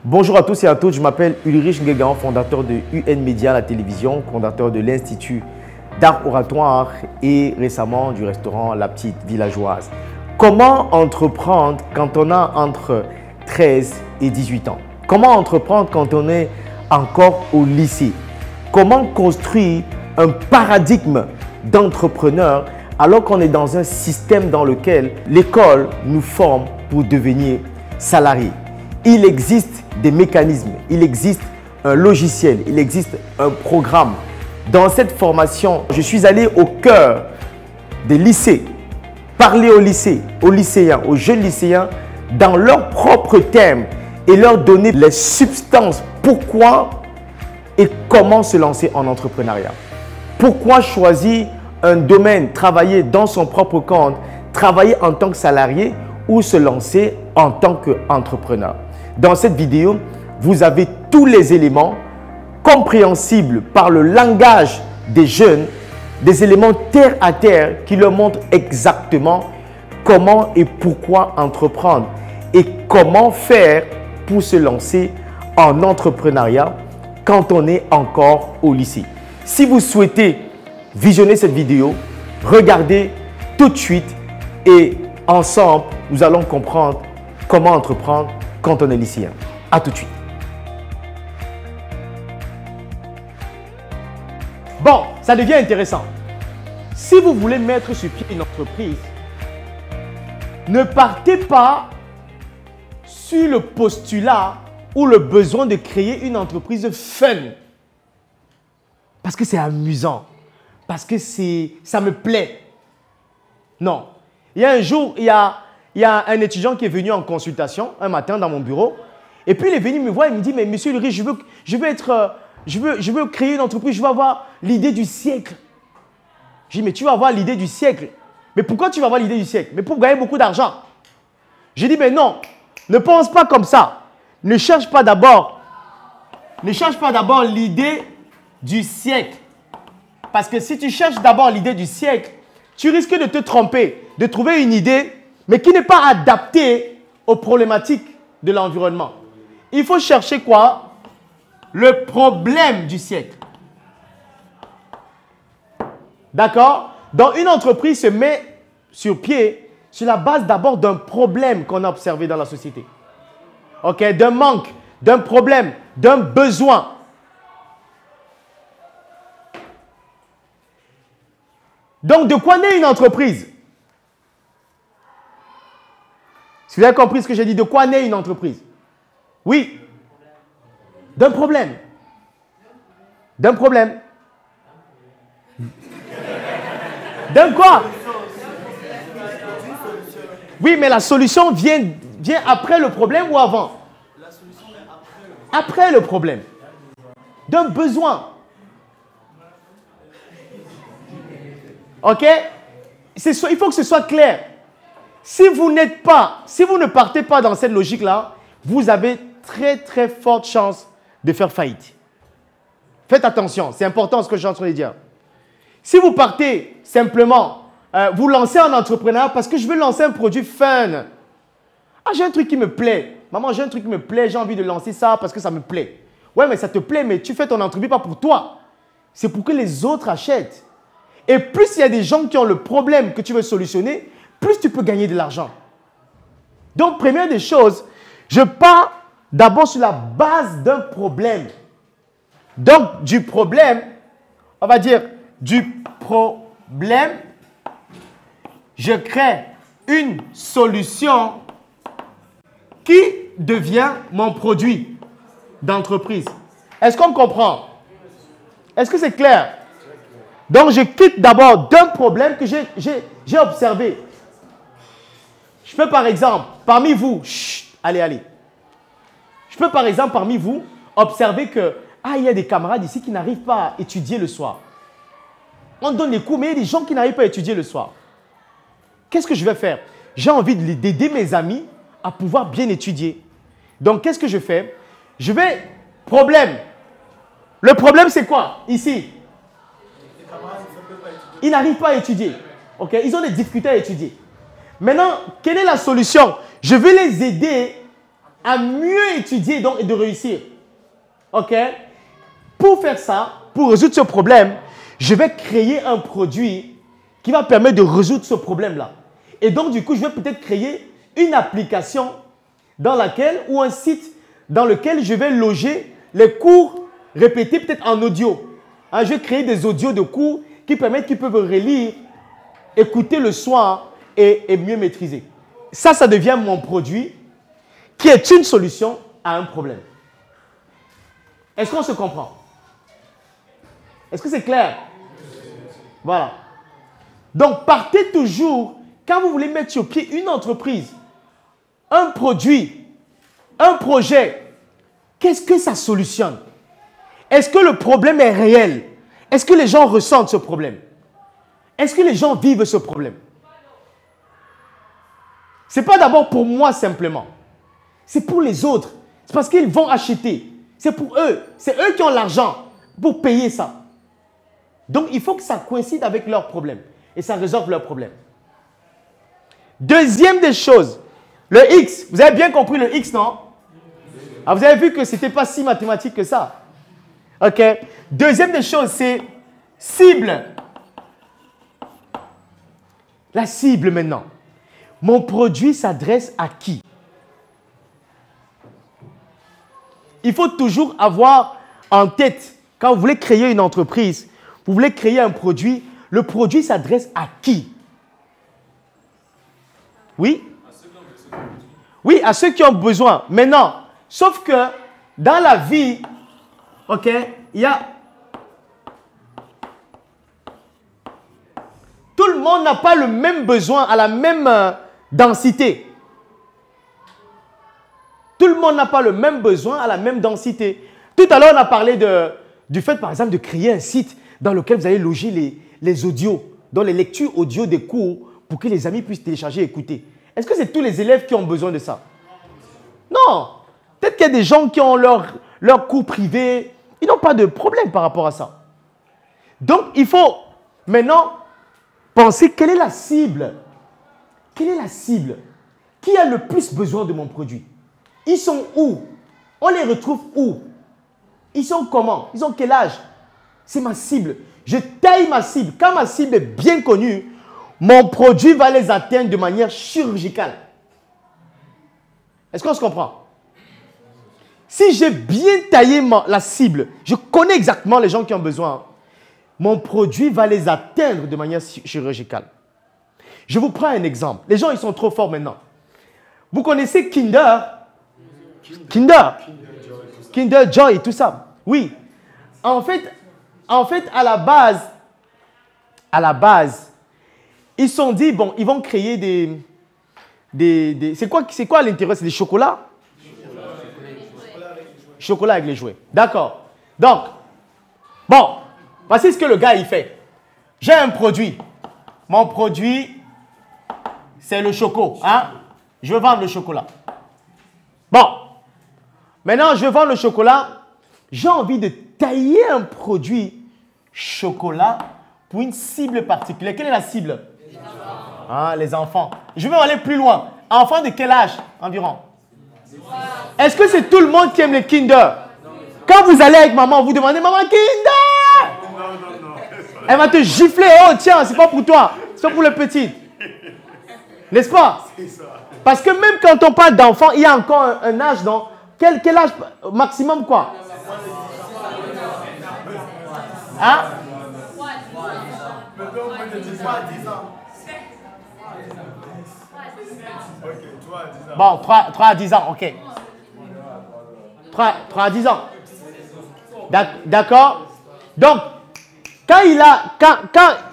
Bonjour à tous et à toutes, je m'appelle Ulrich Nguégan, fondateur de UN Média, la télévision, fondateur de l'Institut d'art oratoire et récemment du restaurant La Petite Villageoise. Comment entreprendre quand on a entre 13 et 18 ans? Comment entreprendre quand on est encore au lycée? Comment construire un paradigme d'entrepreneur alors qu'on est dans un système dans lequel l'école nous forme pour devenir salarié? Il existe des mécanismes, il existe un logiciel, il existe un programme. Dans cette formation, je suis allé au cœur des lycées, parler aux lycéens, aux jeunes lycéens, dans leurs propres thèmes et leur donner les substances. Pourquoi et comment se lancer en entrepreneuriat? Pourquoi choisir un domaine, travailler dans son propre compte, travailler en tant que salarié ou se lancer en tant qu'entrepreneur? Dans cette vidéo, vous avez tous les éléments compréhensibles par le langage des jeunes, des éléments terre à terre qui leur montrent exactement comment et pourquoi entreprendre et comment faire pour se lancer en entrepreneuriat quand on est encore au lycée. Si vous souhaitez visionner cette vidéo, regardez tout de suite et ensemble, nous allons comprendre comment entreprendre quand on est lycéen. À tout de suite. Bon, ça devient intéressant. Si vous voulez mettre sur pied une entreprise, ne partez pas sur le postulat ou le besoin de créer une entreprise fun. Parce que c'est amusant. Parce que ça me plaît. Non. Il y a un jour, il y a un étudiant qui est venu en consultation un matin dans mon bureau. Et puis, il est venu me voir et me dit, mais monsieur Ulrich, je veux créer une entreprise, je veux avoir l'idée du siècle. J'ai dit, mais tu vas avoir l'idée du siècle. Mais pourquoi tu vas avoir l'idée du siècle? Mais pour gagner beaucoup d'argent. J'ai dit, mais non, ne pense pas comme ça. Ne cherche pas d'abord l'idée du siècle. Parce que si tu cherches d'abord l'idée du siècle, tu risques de te tromper, de trouver une idée, mais qui n'est pas adaptée aux problématiques de l'environnement. Il faut chercher quoi? Le problème du siècle. D'accord? Donc, une entreprise se met sur pied sur la base d'abord d'un problème qu'on a observé dans la société. OK? D'un manque, d'un problème, d'un besoin. Donc, de quoi naît une entreprise? Si vous avez compris ce que j'ai dit, de quoi naît une entreprise? Oui. D'un problème. D'un problème. D'un quoi? Oui, mais la solution vient après le problème ou avant? La solution vient après le problème. D'un besoin. OK? Il faut que ce soit clair. Si vous ne partez pas dans cette logique-là, vous avez très, très forte chance de faire faillite. Faites attention, c'est important ce que je suis en train de dire. Si vous partez simplement, vous lancez en entrepreneur parce que je veux lancer un produit fun. Ah, j'ai un truc qui me plaît. Maman, j'ai un truc qui me plaît, j'ai envie de lancer ça parce que ça me plaît. Ouais, mais ça te plaît, mais tu fais ton entreprise pas pour toi. C'est pour que les autres achètent. Et plus il y a des gens qui ont le problème que tu veux solutionner, plus tu peux gagner de l'argent. Donc, première des choses, je pars d'abord sur la base d'un problème. Donc, du problème, on va dire du problème, je crée une solution qui devient mon produit d'entreprise. Est-ce qu'on comprend? Est-ce que c'est clair? Donc, je quitte d'abord d'un problème que j'ai observé. Je peux par exemple, parmi vous, allez. Je peux par exemple, parmi vous, observer que, il y a des camarades ici qui n'arrivent pas à étudier le soir. On donne les cours, mais il y a des gens qui n'arrivent pas à étudier le soir. Qu'est-ce que je vais faire? J'ai envie d'aider mes amis à pouvoir bien étudier. Donc, qu'est-ce que je fais? Je vais, problème. Le problème, c'est quoi? Ici. Ils n'arrivent pas à étudier. Okay? Ils ont des difficultés à étudier. Maintenant, quelle est la solution? Je vais les aider à mieux étudier donc, et de réussir. OK? Pour faire ça, pour résoudre ce problème, je vais créer un produit qui va permettre de résoudre ce problème-là. Et donc, du coup, je vais peut-être créer une application dans laquelle, ou un site dans lequel je vais loger les cours répétés peut-être en audio. Hein, je vais créer des audios de cours qui permettent qu'ils peuvent relire, écouter le soir et mieux maîtriser. Ça devient mon produit qui est une solution à un problème. Est-ce qu'on se comprend? Est-ce que c'est clair? Voilà. Donc, partez toujours, quand vous voulez mettre sur pied une entreprise, un produit, un projet, qu'est-ce que ça solutionne? Est-ce que le problème est réel? Est-ce que les gens ressentent ce problème? Est-ce que les gens vivent ce problème? Ce n'est pas d'abord pour moi simplement. C'est pour les autres. C'est parce qu'ils vont acheter. C'est pour eux. C'est eux qui ont l'argent pour payer ça. Donc, il faut que ça coïncide avec leurs problèmes. Et ça résolve leurs problèmes. Deuxième des choses, le X. Vous avez bien compris le X, non? Ah, vous avez vu que ce n'était pas si mathématique que ça. OK. Deuxième des choses, c'est cible. La cible maintenant. Mon produit s'adresse à qui? Il faut toujours avoir en tête, quand vous voulez créer une entreprise, vous voulez créer un produit, le produit s'adresse à qui? Oui? Oui, à ceux qui ont besoin. Maintenant, sauf que dans la vie, OK, il y a... Tout le monde n'a pas le même besoin à la même densité. Tout le monde n'a pas le même besoin à la même densité. Tout à l'heure, on a parlé du fait, par exemple, de créer un site dans lequel vous allez loger les audios, dans les lectures audio des cours, pour que les amis puissent télécharger et écouter. Est-ce que c'est tous les élèves qui ont besoin de ça? Non. Peut-être qu'il y a des gens qui ont leur cours privé. Ils n'ont pas de problème par rapport à ça. Donc, il faut maintenant penser quelle est la cible. Quelle est la cible? Qui a le plus besoin de mon produit? Ils sont où? On les retrouve où? Ils sont comment? Ils ont quel âge? C'est ma cible. Je taille ma cible. Quand ma cible est bien connue, mon produit va les atteindre de manière chirurgicale. Est-ce qu'on se comprend? Si j'ai bien taillé la cible, je connais exactement les gens qui ont besoin, mon produit va les atteindre de manière chirurgicale. Je vous prends un exemple. Les gens, ils sont trop forts maintenant. Vous connaissez Kinder Joy, tout ça. Oui. En fait, à la base, ils se sont dit, bon, ils vont créer des c'est quoi à l'intérieur? C'est des chocolats? Chocolat avec les jouets. D'accord. Donc, bon, voici ce que le gars, il fait. J'ai un produit. Mon produit, c'est le choco. Hein? Je veux vendre le chocolat. Bon. Maintenant, je vends le chocolat. J'ai envie de tailler un produit chocolat pour une cible particulière. Quelle est la cible? Les enfants. Ah, les enfants. Je vais aller plus loin. Enfants de quel âge environ? Est-ce que c'est tout le monde qui aime les Kinder? Quand vous allez avec maman, vous demandez, maman, Kinder! Non. Elle va te gifler. Oh, tiens, c'est pas pour toi. C'est pour le petit. N'est-ce pas? Parce que même quand on parle d'enfant, il y a encore un âge, non? Quel âge maximum, quoi? Hein? Bon, 3 à 10 ans, ok. 3 à 10 ans. D'accord? Donc, quand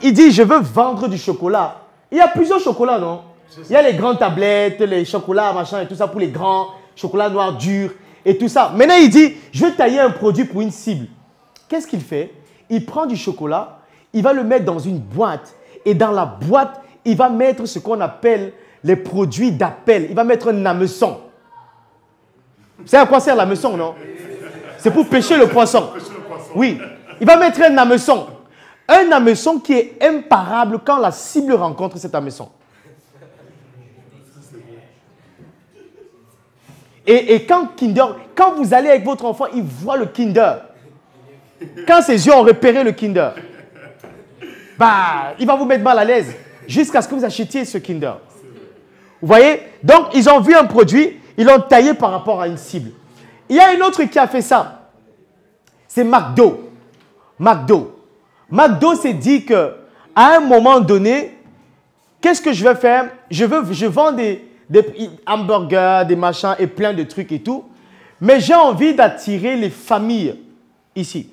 il dit « je veux vendre du chocolat », il y a plusieurs chocolats, non? Il y a les grandes tablettes, les chocolats, machin et tout ça pour les grands, chocolats noirs durs et tout ça. Maintenant, il dit « je veux tailler un produit pour une cible ». Qu'est-ce qu'il fait? Il prend du chocolat, il va le mettre dans une boîte et dans la boîte, il va mettre ce qu'on appelle les produits d'appel. Il va mettre un hameçon. Vous savez à quoi sert l'hameçon, non? C'est pour pêcher le poisson. Oui. Il va mettre un hameçon. Un hameçon qui est imparable quand la cible rencontre cet hameçon. Et quand vous allez avec votre enfant, il voit le Kinder. Quand ses yeux ont repéré le Kinder, bah, il va vous mettre mal à l'aise jusqu'à ce que vous achetiez ce Kinder. Vous voyez? Donc, ils ont vu un produit, ils l'ont taillé par rapport à une cible. Il y a une autre qui a fait ça. C'est McDo. McDo s'est dit qu'à un moment donné, qu'est-ce que je vais faire? Je vends des hamburgers, des machins et plein de trucs et tout. Mais j'ai envie d'attirer les familles ici.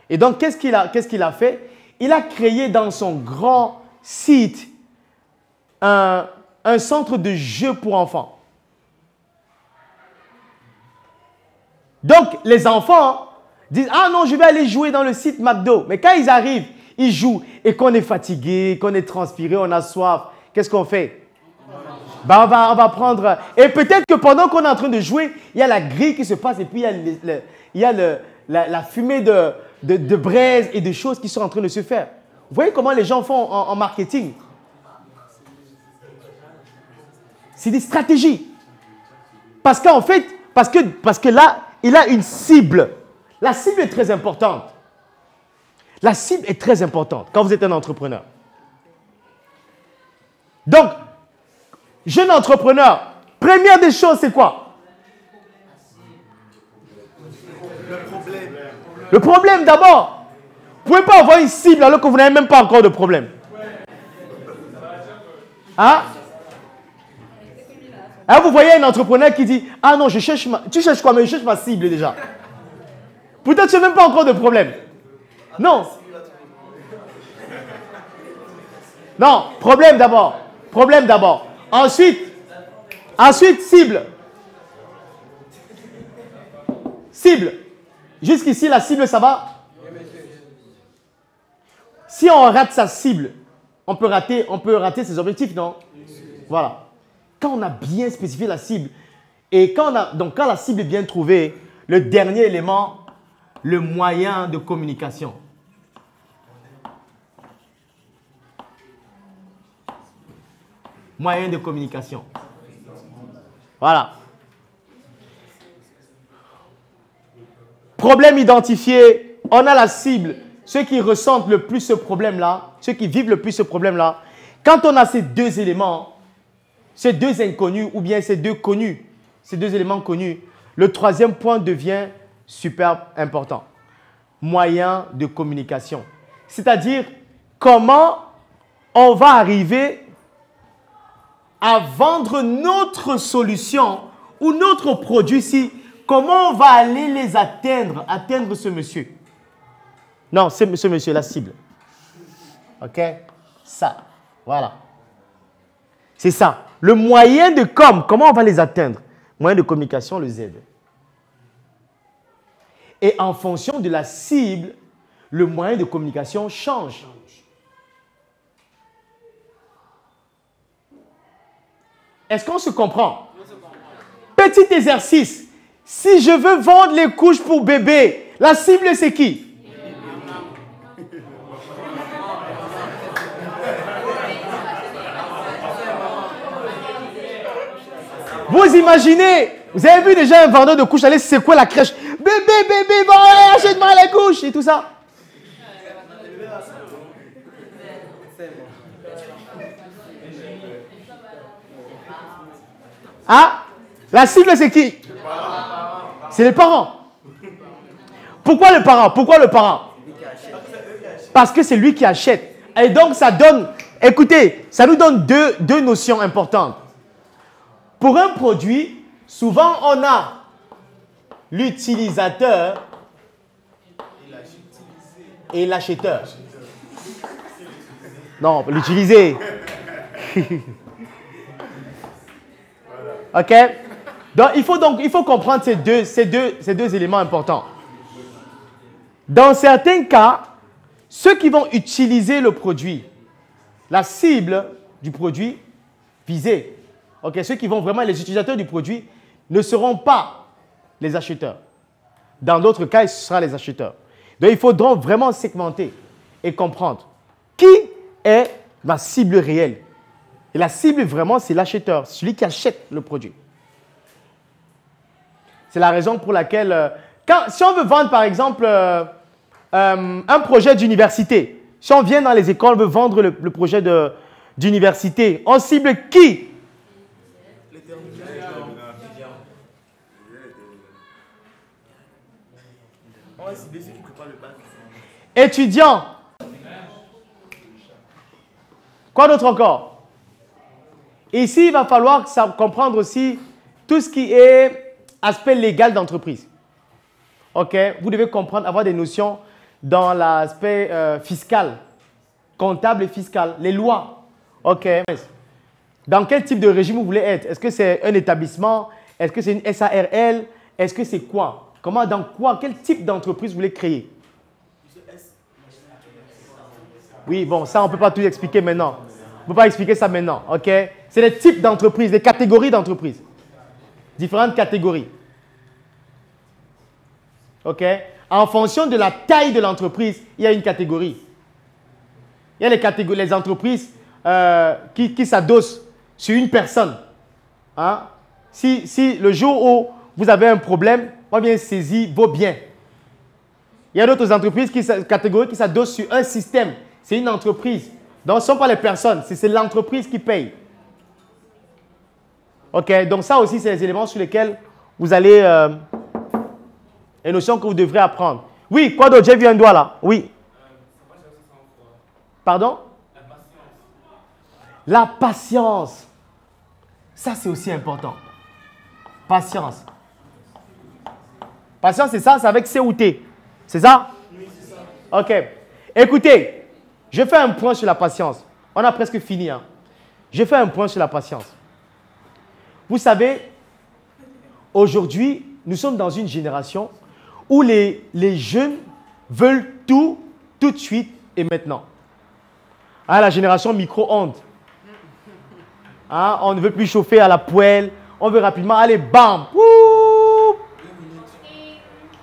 Et donc, qu'est-ce qu'il a fait? Il a créé dans son grand site un centre de jeux pour enfants. Donc, les enfants disent « Ah non, je vais aller jouer dans le site McDo. » Mais quand ils arrivent, ils jouent et qu'on est fatigué, qu'on est transpiré, on a soif, qu'est-ce qu'on fait? Ben, on va prendre... Et peut-être que pendant qu'on est en train de jouer, il y a la grille qui se passe et puis il y a la fumée de braise et de choses qui sont en train de se faire. Vous voyez comment les gens font en marketing? C'est des stratégies. Parce qu'en fait, parce que là, il a une cible. La cible est très importante. La cible est très importante quand vous êtes un entrepreneur. Donc, jeune entrepreneur, première des choses, c'est quoi? Le problème d'abord. Vous ne pouvez pas avoir une cible alors que vous n'avez même pas encore de problème. Hein? Alors vous voyez un entrepreneur qui dit « Ah non, tu cherches quoi? Mais je cherche ma cible déjà. » Peut-être que tu n'as même pas encore de problème. Non. Non, problème d'abord. Problème d'abord. Ensuite, cible. Cible. Jusqu'ici, la cible, ça va? Si on rate sa cible, on peut rater ses objectifs, non? Voilà. Quand on a bien spécifié la cible, et quand la cible est bien trouvée, le dernier élément, le moyen de communication. Moyen de communication. Voilà. Problème identifié, on a la cible. Ceux qui ressentent le plus ce problème-là, ceux qui vivent le plus ce problème-là, quand on a ces deux éléments, ces deux inconnus ou bien ces deux connus, ces deux éléments connus, le troisième point devient super important. Moyen de communication. C'est-à-dire comment on va arriver à vendre notre solution ou notre produit ici. Comment on va aller les atteindre ce monsieur? Non, c'est ce monsieur, la cible. OK? Ça, voilà. C'est ça. Le moyen de comment on va les atteindre? Moyen de communication, le Z. Et en fonction de la cible, le moyen de communication change. Est-ce qu'on se comprend? Petit exercice. Si je veux vendre les couches pour bébé, la cible c'est qui? Vous imaginez, vous avez vu déjà un vendeur de couches aller secouer la crèche. Bébé, bon, achète-moi les couches et tout ça. Ah, la cible c'est qui? C'est les parents. Pourquoi le parent? Parce que c'est lui qui achète. Et donc ça donne, écoutez, ça nous donne deux notions importantes. Pour un produit, souvent on a l'utilisateur et l'acheteur. Non, l'utiliser. OK? Donc, il faut comprendre ces deux éléments importants. Dans certains cas, ceux qui vont utiliser le produit, la cible du produit visé, okay, ceux qui vont vraiment, les utilisateurs du produit, ne seront pas les acheteurs. Dans d'autres cas, ce sera les acheteurs. Donc, il faudra vraiment segmenter et comprendre qui est ma cible réelle. Et la cible, vraiment, c'est l'acheteur, celui qui achète le produit. C'est la raison pour laquelle, si on veut vendre par exemple un projet d'université, si on vient dans les écoles, on veut vendre le projet d'université, on cible qui? Étudiants. Quoi d'autre encore? Ici, il va falloir comprendre aussi tout ce qui est aspect légal d'entreprise. OK? Vous devez comprendre, avoir des notions dans l'aspect fiscal, comptable et fiscal, les lois. OK? Dans quel type de régime vous voulez être? Est-ce que c'est un établissement? Est-ce que c'est une SARL? Est-ce que c'est quoi? Comment, dans quoi? Quel type d'entreprise vous voulez créer? Oui, bon, ça, on ne peut pas tout expliquer maintenant. On ne peut pas expliquer ça maintenant. OK? C'est les types d'entreprises, les catégories d'entreprises. Différentes catégories. OK? En fonction de la taille de l'entreprise, il y a une catégorie. Il y a les entreprises qui s'adossent sur une personne. Hein? Si le jour où vous avez un problème, on vient saisir vos biens. Il y a d'autres entreprises, catégories qui s'adossent sur un système. C'est une entreprise. Donc, ce ne sont pas les personnes, c'est l'entreprise qui paye. OK? Donc, ça aussi, c'est les éléments sur lesquels vous allez... les notions que vous devrez apprendre. Oui, quoi d'autre? J'ai vu un doigt là. Oui. Pardon? La patience. Ça, c'est aussi important. Patience. Patience, c'est ça? C'est avec C ou T. C'est ça? Oui, c'est ça. OK. Écoutez, je fais un point sur la patience. On a presque fini. Hein. Je fais un point sur la patience. Vous savez, aujourd'hui, nous sommes dans une génération où les jeunes veulent tout de suite et maintenant. Hein, la génération micro-ondes. Hein, on ne veut plus chauffer à la poêle. On veut rapidement aller, bam! Wouh!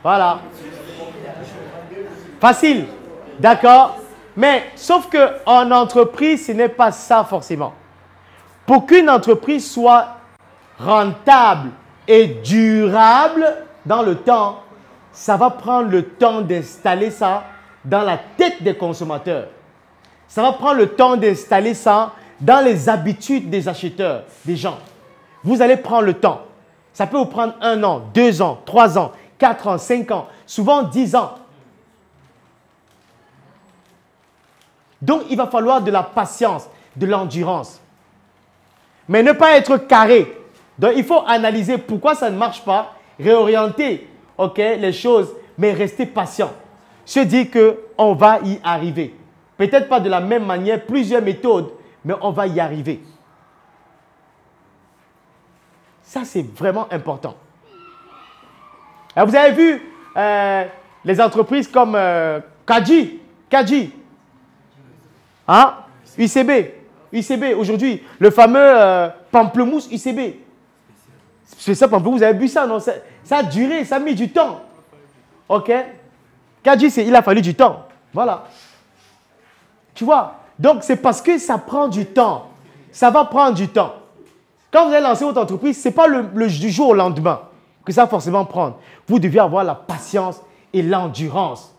Voilà. Facile. D'accord? Mais sauf qu'en entreprise, ce n'est pas ça forcément. Pour qu'une entreprise soit rentable et durable dans le temps, ça va prendre le temps d'installer ça dans la tête des consommateurs. Ça va prendre le temps d'installer ça dans les habitudes des acheteurs, des gens. Vous allez prendre le temps. Ça peut vous prendre 1 an, 2 ans, 3 ans, 4 ans, 5 ans, souvent 10 ans. Donc, il va falloir de la patience, de l'endurance. Mais ne pas être carré. Donc, il faut analyser pourquoi ça ne marche pas, réorienter les choses, mais rester patient. Se dire qu'on va y arriver. Peut-être pas de la même manière, plusieurs méthodes, mais on va y arriver. Ça, c'est vraiment important. Alors, vous avez vu les entreprises comme Kaji. Hein? UCB, aujourd'hui, le fameux pamplemousse UCB. C'est ça, pamplemousse, vous avez vu ça, non? Ça a duré, ça a mis du temps. OK? Kaji, il a fallu du temps. Voilà. Tu vois? Donc, c'est parce que ça prend du temps. Ça va prendre du temps. Quand vous allez lancer votre entreprise, ce n'est pas du jour au lendemain que ça va forcément prendre. Vous devez avoir la patience et l'endurance.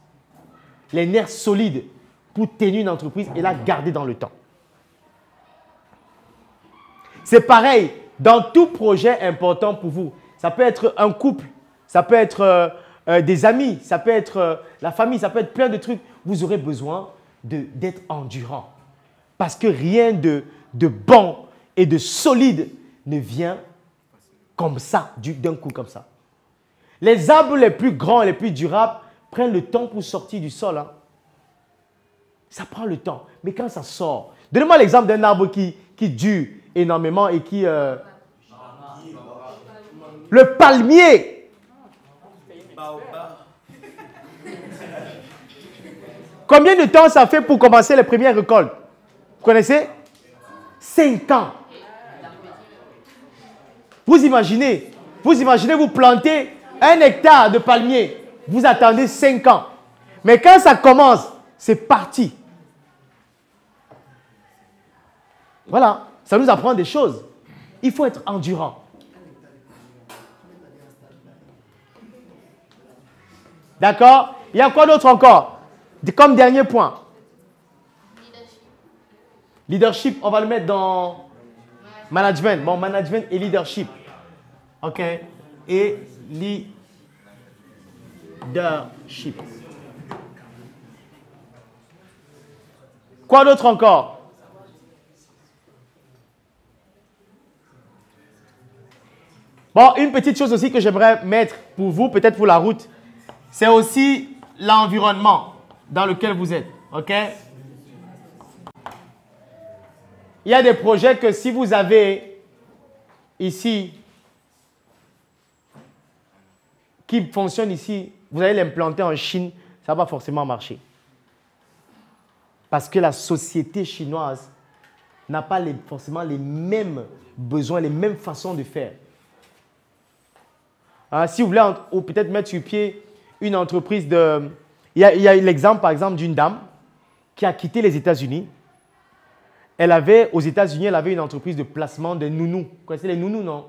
Les nerfs solides pour tenir une entreprise et la garder dans le temps. C'est pareil dans tout projet important pour vous. Ça peut être un couple, ça peut être des amis, ça peut être la famille, ça peut être plein de trucs. Vous aurez besoin d'être endurant. Parce que rien de bon et de solide ne vient comme ça, d'un coup comme ça. Les arbres les plus grands et les plus durables prennent le temps pour sortir du sol. Hein. Ça prend le temps. Mais quand ça sort, donnez-moi l'exemple d'un arbre qui dure énormément et qui... Le palmier. Combien de temps ça fait pour commencer les premières récoltes? Vous connaissez? 5 ans. Vous imaginez, vous plantez 1 hectare de palmier. Vous attendez 5 ans. Mais quand ça commence, c'est parti. Voilà, ça nous apprend des choses. Il faut être endurant. D'accord? Il y a quoi d'autre encore? Comme dernier point. Leadership, on va le mettre dans management. Bon, management et leadership. OK? Et leadership. Quoi d'autre encore? Bon, une petite chose aussi que j'aimerais mettre pour vous, peut-être pour la route, c'est aussi l'environnement dans lequel vous êtes. OK? Il y a des projets que si vous avez ici, qui fonctionnent ici, vous allez l'implanter en Chine, ça ne va pas forcément marcher. Parce que la société chinoise n'a pas forcément les mêmes besoins, les mêmes façons de faire. Hein, si vous voulez peut-être mettre sur pied une entreprise de... Il y a l'exemple, par exemple, d'une dame qui a quitté les États-Unis. Aux États-Unis, elle avait une entreprise de placement de nounous. Vous connaissez les nounous, non?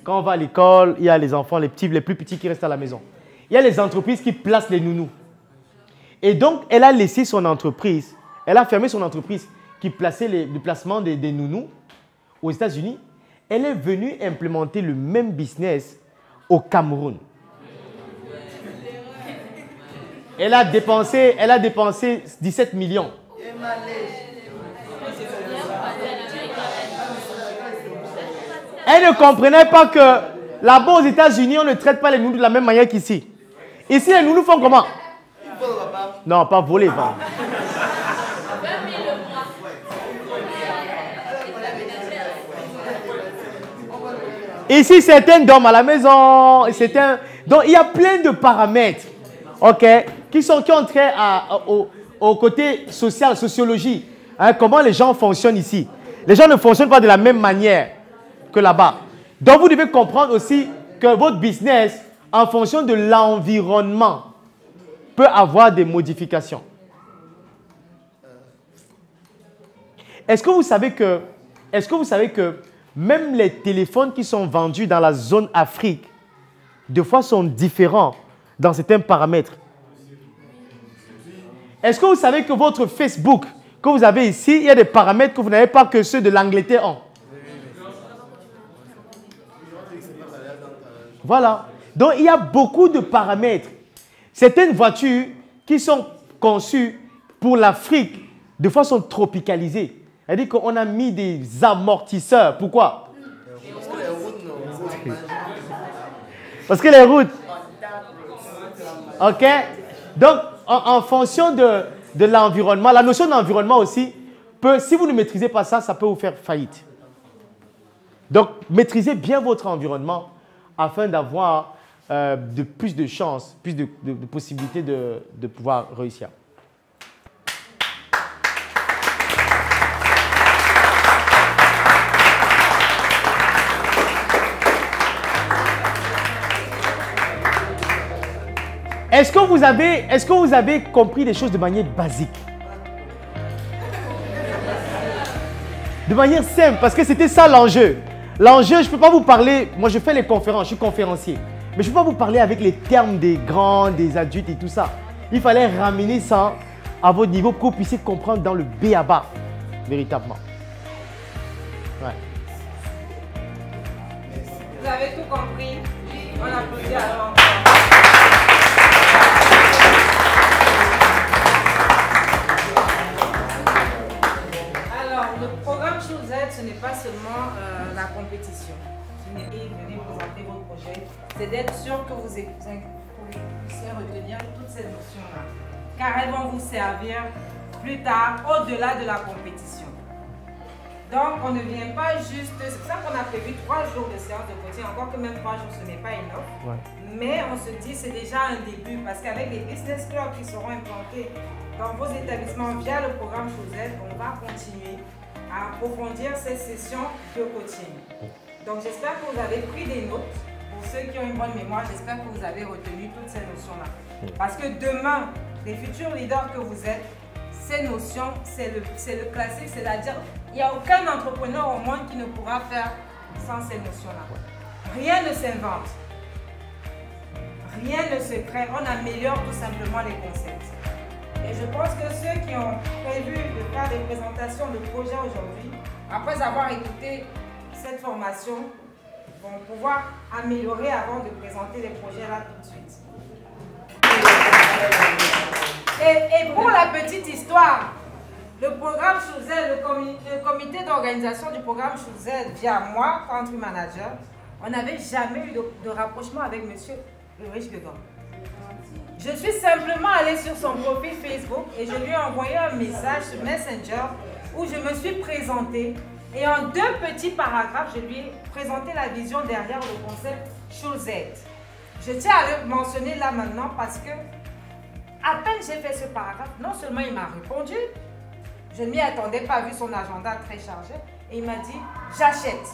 Quand on va à l'école, il y a les enfants, les plus petits qui restent à la maison. Il y a les entreprises qui placent les nounous. Et donc, elle a laissé son entreprise, elle a fermé son entreprise qui plaçait le placement des nounous aux États-Unis. Elle est venue implémenter le même business au Cameroun. Elle a dépensé 17 millions. Elle ne comprenait pas que là-bas aux États-Unis, on ne traite pas les nounous de la même manière qu'ici. Ici, les nounous font comment? Non, pas voler. Pas. Ici, certains dorment à la maison. Donc, il y a plein de paramètres, OK, qui ont trait au côté social, sociologie. Hein, comment les gens fonctionnent ici. Les gens ne fonctionnent pas de la même manière que là-bas. Donc, vous devez comprendre aussi que votre business, en fonction de l'environnement, peut avoir des modifications. Est-ce que vous savez que même les téléphones qui sont vendus dans la zone Afrique, des fois sont différents dans certains paramètres? Est-ce que vous savez que votre Facebook que vous avez ici, il y a des paramètres que vous n'avez pas que ceux de l'Angleterre ont? Voilà. Donc, il y a beaucoup de paramètres. Certaines voitures qui sont conçues pour l'Afrique, des fois, sont tropicalisées. C'est-à-dire qu'on a mis des amortisseurs. Pourquoi? Parce que les routes. OK? Donc, en fonction de l'environnement, la notion d'environnement aussi, si vous ne maîtrisez pas ça, ça peut vous faire faillite. Donc, maîtrisez bien votre environnement afin d'avoir plus de chances, plus de possibilités de pouvoir réussir. Est-ce que vous avez compris des choses de manière basique? De manière simple, parce que c'était ça l'enjeu. L'enjeu, je ne peux pas vous parler, moi je fais les conférences, je suis conférencier, mais je ne peux pas vous parler avec les termes des grands, des adultes et tout ça. Il fallait ramener ça à votre niveau pour que vous puissiez comprendre dans le b.a.-ba, véritablement. Ouais. Vous avez tout compris? On applaudit alors. Le programme Chose Aide, ce n'est pas seulement la compétition. Ce n'est pas venir présenter votre projet, c'est d'être sûr que vous puissiez retenir toutes ces notions-là. Car elles vont vous servir plus tard, au-delà de la compétition. Donc, on ne vient pas juste... C'est pour ça qu'on a prévu 3 jours de séance de coaching, encore que même 3 jours, ce n'est pas enough. Ouais. Mais on se dit, c'est déjà un début, parce qu'avec les business clubs qui seront implantés dans vos établissements via le programme Chose Aide, on va continuer à approfondir ces sessions de coaching. Donc j'espère que vous avez pris des notes. Pour ceux qui ont une bonne mémoire, j'espère que vous avez retenu toutes ces notions-là. Parce que demain, les futurs leaders que vous êtes, ces notions, c'est le classique, c'est-à-dire il n'y a aucun entrepreneur au monde qui ne pourra faire sans ces notions-là. Rien ne s'invente. rien ne se crée, on améliore tout simplement les concepts. Et je pense que ceux qui ont prévu de faire des présentations de projets aujourd'hui, après avoir écouté cette formation, vont pouvoir améliorer avant de présenter les projets là tout de suite. Et pour la petite histoire, le programme Chouzet, le comité d'organisation du programme Chouzet via moi, Country Manager, on n'avait jamais eu de rapprochement avec M. Ulrich Gegan. Je suis simplement allée sur son profil Facebook et je lui ai envoyé un message sur Messenger où je me suis présentée et en 2 petits paragraphes, je lui ai présenté la vision derrière le concept Chouzet. Je tiens à le mentionner là maintenant parce que à peine j'ai fait ce paragraphe, non seulement il m'a répondu, je ne m'y attendais pas vu son agenda très chargé, et il m'a dit j'achète.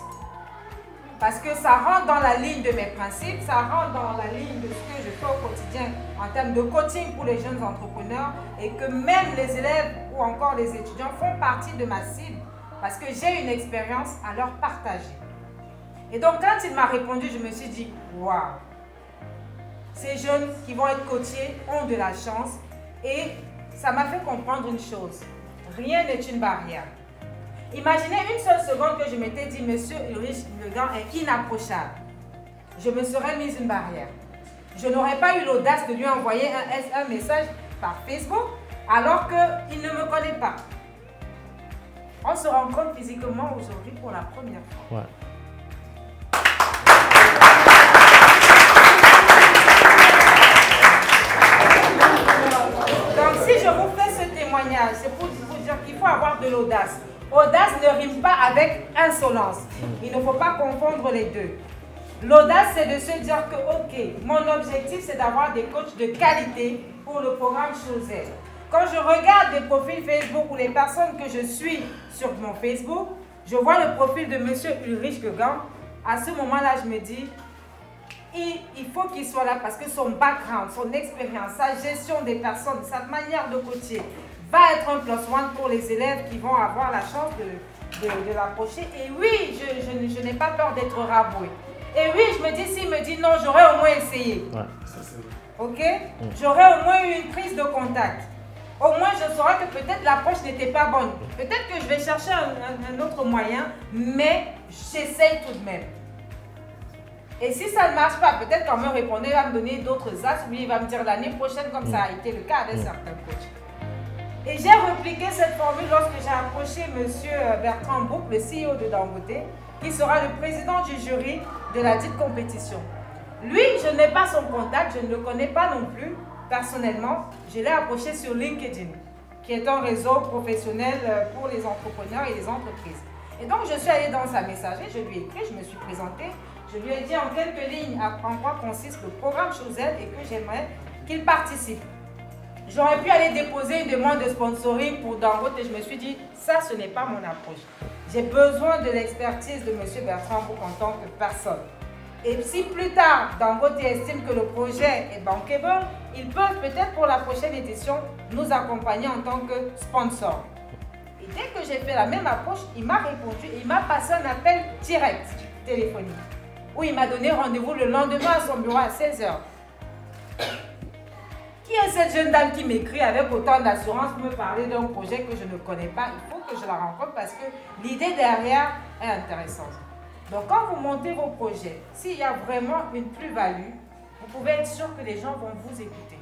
Parce que ça rentre dans la ligne de mes principes, ça rentre dans la ligne de ce que je fais au quotidien en termes de coaching pour les jeunes entrepreneurs et que même les élèves ou encore les étudiants font partie de ma cible parce que j'ai une expérience à leur partager. Et donc quand il m'a répondu, je me suis dit waouh, ces jeunes qui vont être coachés ont de la chance et ça m'a fait comprendre une chose, rien n'est une barrière. Imaginez une seule seconde que je m'étais dit, Monsieur Ulrich Gegan est inapprochable. Je me serais mise une barrière. Je n'aurais pas eu l'audace de lui envoyer un message par Facebook alors qu'il ne me connaît pas. On se rencontre physiquement aujourd'hui pour la première fois. Ouais. Donc si je vous fais ce témoignage, c'est pour vous dire qu'il faut avoir de l'audace. Audace ne rime pas avec insolence. Il ne faut pas confondre les deux. L'audace, c'est de se dire que, ok, mon objectif, c'est d'avoir des coachs de qualité pour le programme Chouzet. Quand je regarde des profils Facebook ou les personnes que je suis sur mon Facebook, je vois le profil de M. Ulrich Gegan. À ce moment-là, je me dis, il faut qu'il soit là parce que son background, son expérience, sa gestion des personnes, sa manière de coacher, va être un plus one pour les élèves qui vont avoir la chance de l'approcher. Et oui, je n'ai pas peur d'être raboué. Et oui, je me dis, s'il me dit non, j'aurais au moins essayé. Ouais, ça c'est vrai. Ok? J'aurais au moins eu une prise de contact. Au moins, je saurais que peut-être l'approche n'était pas bonne. Peut-être que je vais chercher un autre moyen, mais j'essaye tout de même. Et si ça ne marche pas, peut-être qu'en me répondant, il va me donner d'autres axes, ou il va me dire l'année prochaine, comme ça a été le cas avec certains coachs. Et j'ai répliqué cette formule lorsque j'ai approché M. Bertrand Bouc, le CEO de Dangote, qui sera le président du jury de la dite compétition. Lui, je n'ai pas son contact, je ne le connais pas non plus personnellement. Je l'ai approché sur LinkedIn, qui est un réseau professionnel pour les entrepreneurs et les entreprises. Et donc, je suis allée dans sa messagerie, je lui ai écrit, je me suis présentée, je lui ai dit en quelques lignes en quoi consiste le programme Chouzet et que j'aimerais qu'il participe. J'aurais pu aller déposer une demande de sponsoring pour Dangote et je me suis dit, ça, ce n'est pas mon approche. J'ai besoin de l'expertise de M. Bertrand Bouc en tant que personne. Et si plus tard, Dangote estime que le projet est bankable, ils peuvent peut-être pour la prochaine édition nous accompagner en tant que sponsor. Et dès que j'ai fait la même approche, il m'a répondu et il m'a passé un appel direct téléphonique où il m'a donné rendez-vous le lendemain à son bureau à 16 h. Qui est cette jeune dame qui m'écrit avec autant d'assurance pour me parler d'un projet que je ne connais pas? Il faut que je la rencontre parce que l'idée derrière est intéressante. Donc quand vous montez vos projets, s'il y a vraiment une plus-value, vous pouvez être sûr que les gens vont vous écouter.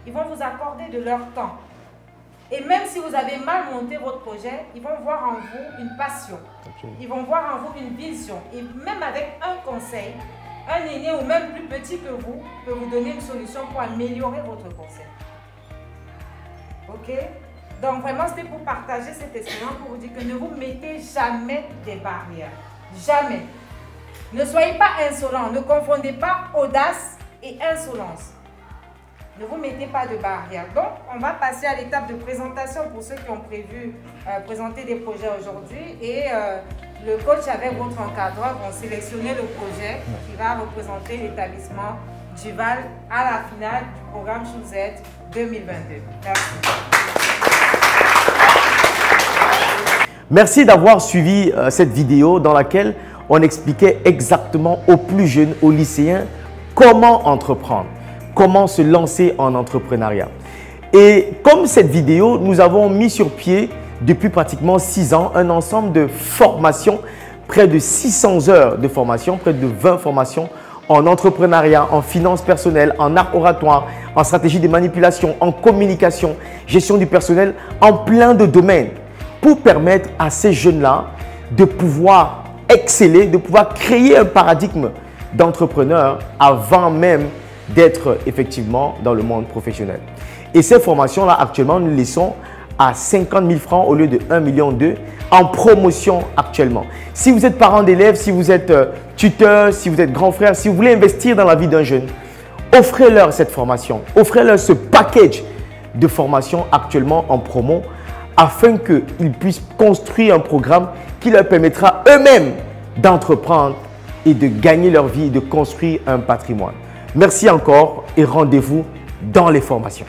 Ils vont vous accorder de leur temps. Et même si vous avez mal monté votre projet, ils vont voir en vous une passion. Ils vont voir en vous une vision. Et même avec un conseil, un aîné ou même plus petit que vous peut vous donner une solution pour améliorer votre concept. Ok? Donc vraiment, c'était pour partager cette expérience, pour vous dire que ne vous mettez jamais des barrières. Jamais. Ne soyez pas insolent. Ne confondez pas audace et insolence. Ne vous mettez pas de barrières. Donc, on va passer à l'étape de présentation pour ceux qui ont prévu présenter des projets aujourd'hui. Et le coach avec votre encadreur vont sélectionner le projet qui va représenter l'établissement Duval à la finale du programme Chouzet 2022. Merci. Merci d'avoir suivi cette vidéo dans laquelle on expliquait exactement aux plus jeunes, aux lycéens, comment entreprendre. comment se lancer en entrepreneuriat. Et comme cette vidéo, nous avons mis sur pied depuis pratiquement 6 ans un ensemble de formations, près de 600 heures de formation, près de 20 formations en entrepreneuriat, en finances personnelles, en art oratoire, en stratégie de manipulation, en communication, gestion du personnel, en plein de domaines pour permettre à ces jeunes-là de pouvoir exceller, de pouvoir créer un paradigme d'entrepreneur avant même d'être effectivement dans le monde professionnel. Et ces formations-là, actuellement, nous les laissons à 50 000 francs au lieu de 1,2 million en promotion actuellement. Si vous êtes parent d'élèves, si vous êtes tuteur, si vous êtes grand frère, si vous voulez investir dans la vie d'un jeune, offrez-leur cette formation, offrez-leur ce package de formation actuellement en promo afin qu'ils puissent construire un programme qui leur permettra eux-mêmes d'entreprendre et de gagner leur vie et de construire un patrimoine. Merci encore et rendez-vous dans les formations.